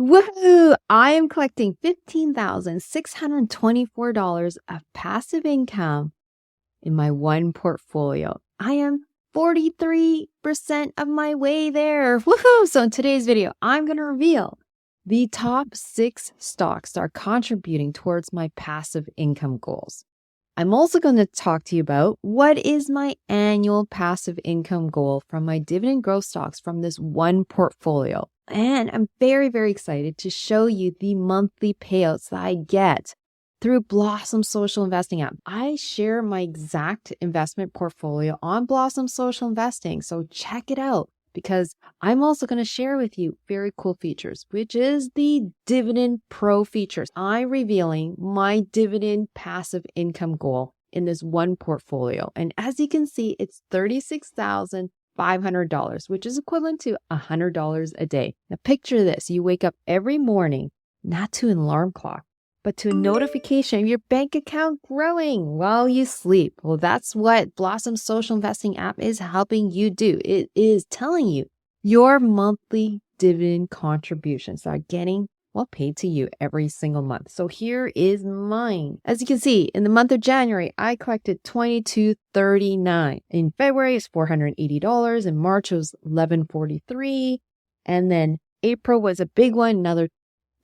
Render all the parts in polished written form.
Woohoo! I am collecting $15,624 of passive income in my one portfolio. I am 43% of my way there. Woohoo! So in today's video, I'm going to reveal the top 6 stocks that are contributing towards my passive income goals. I'm also going to talk to you about what is my annual passive income goal from my dividend growth stocks from this one portfolio. And I'm very, very excited to show you the monthly payouts that I get through Blossom Social Investing app. I share my exact investment portfolio on Blossom Social Investing, so check it out because I'm also going to share with you very cool features, which is the Dividend Pro features. I'm revealing my dividend passive income goal in this one portfolio. And as you can see, it's $36,500, which is equivalent to $100 a day. Now picture this, you wake up every morning, not to an alarm clock, but to a notification of your bank account growing while you sleep. Well, that's what Blossom Social Investing app is helping you do. It is telling you your monthly dividend contributions are getting paid to you every single month. So here is mine. As you can see, in the month of January, I collected $22.39. In February, it's $480. In March, it was $11.43. And then April was a big one, another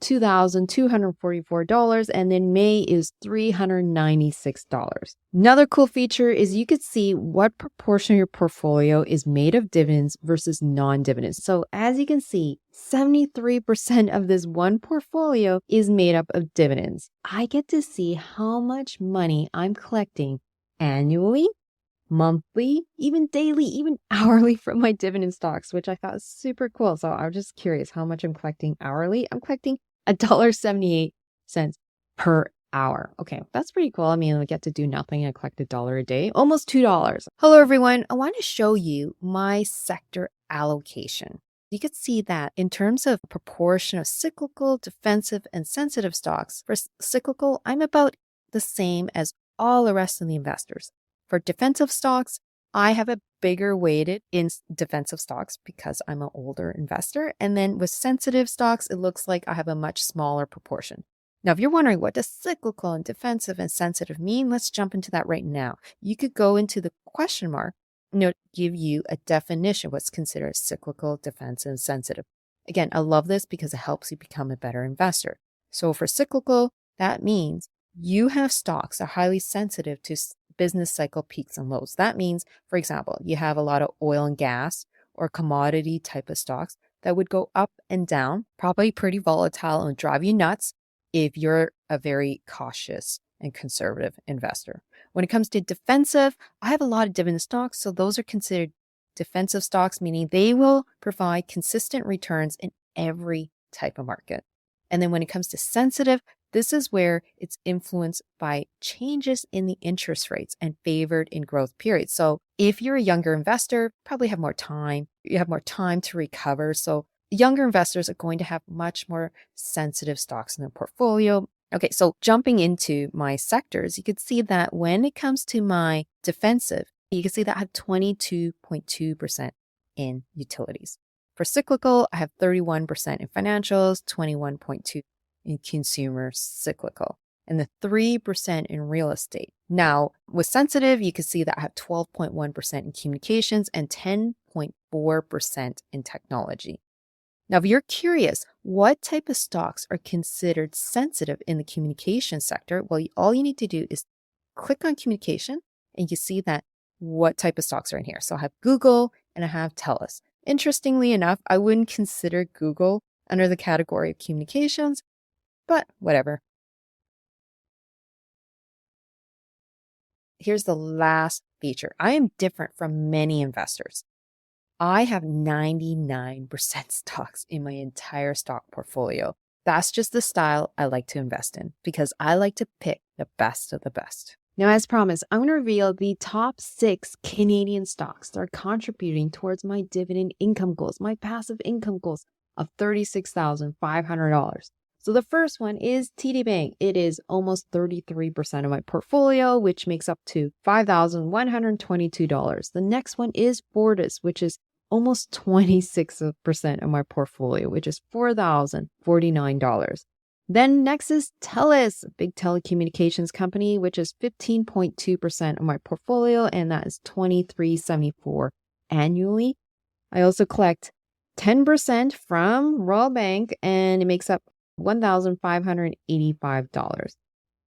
$2,244, and then May is $396. Another cool feature is you could see what proportion of your portfolio is made of dividends versus non-dividends. So as you can see, 73% of this one portfolio is made up of dividends. I get to see how much money I'm collecting annually, monthly, even daily, even hourly from my dividend stocks, which I thought was super cool. So I'm just curious how much I'm collecting hourly. I'm collecting $1.78 per hour. Okay, that's pretty cool. I mean, I get to do nothing and collect $1 a day, almost $2. Hello, everyone. I want to show you my sector allocation. You could see that in terms of proportion of cyclical, defensive, and sensitive stocks. For cyclical, I'm about the same as all the rest of the investors. For defensive stocks, I have a bigger weighted in defensive stocks because I'm an older investor. And then with sensitive stocks, it looks like I have a much smaller proportion. Now, if you're wondering what does cyclical and defensive and sensitive mean, let's jump into that right now. You could go into the question mark and it'll give you a definition of what's considered cyclical, defensive, and sensitive. Again, I love this because it helps you become a better investor. So for cyclical, that means you have stocks that are highly sensitive to business cycle peaks and lows. That means, for example, you have a lot of oil and gas or commodity type of stocks that would go up and down, probably pretty volatile and drive you nuts if you're a very cautious and conservative investor. When it comes to defensive, I have a lot of dividend stocks, so those are considered defensive stocks, meaning they will provide consistent returns in every type of market. And then when it comes to sensitive, this is where it's influenced by changes in the interest rates and favored in growth periods. So if you're a younger investor, probably have more time. You have more time to recover. So younger investors are going to have much more sensitive stocks in their portfolio. Okay, so jumping into my sectors, you could see that when it comes to my defensive, you can see that I have 22.2% in utilities. For cyclical, I have 31% in financials, 21.2% in consumer cyclical, and the 3% in real estate. Now, with sensitive, you can see that I have 12.1% in communications and 10.4% in technology. Now, if you're curious, what type of stocks are considered sensitive in the communication sector? Well, all you need to do is click on communication and you see that what type of stocks are in here. So I have Google and I have TELUS. Interestingly enough, I wouldn't consider Google under the category of communications, but whatever. Here's the last feature. I am different from many investors. I have 99% stocks in my entire stock portfolio. That's just the style I like to invest in because I like to pick the best of the best. Now, as promised, I'm going to reveal the top 6 Canadian stocks that are contributing towards my dividend income goals, my passive income goals of $36,500. So the first one is TD Bank. It is almost 33% of my portfolio, which makes up to $5,122. The next one is Fortis, which is almost 26% of my portfolio, which is $4,049. Then next is TELUS, a big telecommunications company, which is 15.2% of my portfolio, and that is $23.74 annually. I also collect 10% from Royal Bank, and it makes up $1,585.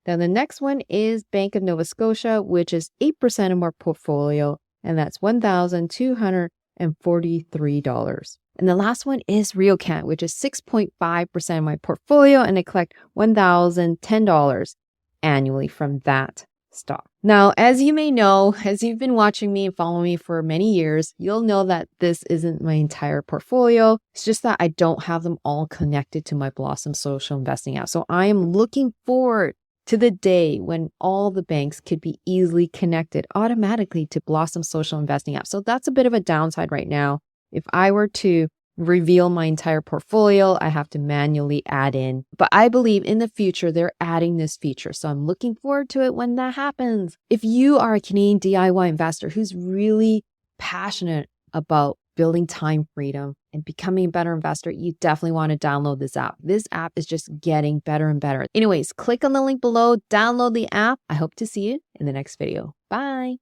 Then the next one is Bank of Nova Scotia, which is 8% of my portfolio, and that's $1,243. And the last one is RioCan, which is 6.5% of my portfolio, and I collect $1,010 annually from that stock. Now, as you may know, as you've been watching me and following me for many years, you'll know that this isn't my entire portfolio. It's just that I don't have them all connected to my Blossom Social Investing app. So I am looking forward to the day when all the banks could be easily connected automatically to Blossom Social Investing app. So that's a bit of a downside right now. If I were to reveal my entire portfolio, I have to manually add in. But I believe in the future, they're adding this feature. So I'm looking forward to it when that happens. If you are a Canadian DIY investor who's really passionate about building time freedom and becoming a better investor, you definitely want to download this app. This app is just getting better and better. Anyways, click on the link below, download the app. I hope to see you in the next video. Bye.